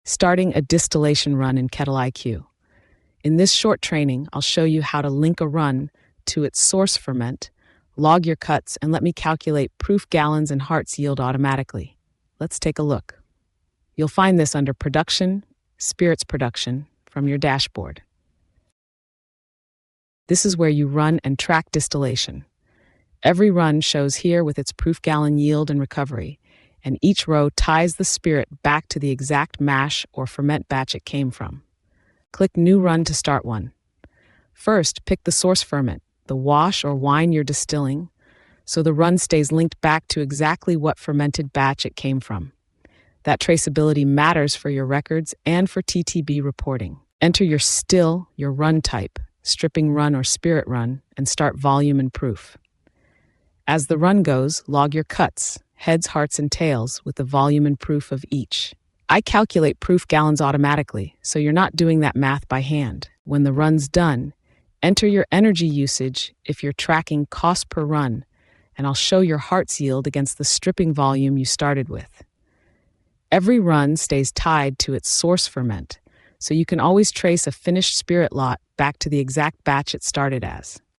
Starting a distillation run in KettleiQ. In this short training, I'll show you how to link a run to its source ferment, log your cuts, and let me calculate proof gallons and hearts yield automatically. Let's take a look. You'll find this under Production, Spirits Production, from your dashboard. This is where you run and track distillation. Every run shows here with its proof gallon yield and recovery, and each row ties the spirit back to the exact mash or ferment batch it came from. Click New Run to start one. First, pick the source ferment, the wash or wine you're distilling, so the run stays linked back to exactly what fermented batch it came from. That traceability matters for your records and for TTB reporting. Enter your still, your run type, stripping run or spirit run, and start volume and proof. As the run goes, log your cuts, heads, hearts, and tails with the volume and proof of each. I calculate proof gallons automatically, so you're not doing that math by hand. When the run's done, enter your energy usage if you're tracking cost per run, and I'll show your hearts yield against the stripping volume you started with. Every run stays tied to its source ferment, so you can always trace a finished spirit lot back to the exact batch it started as.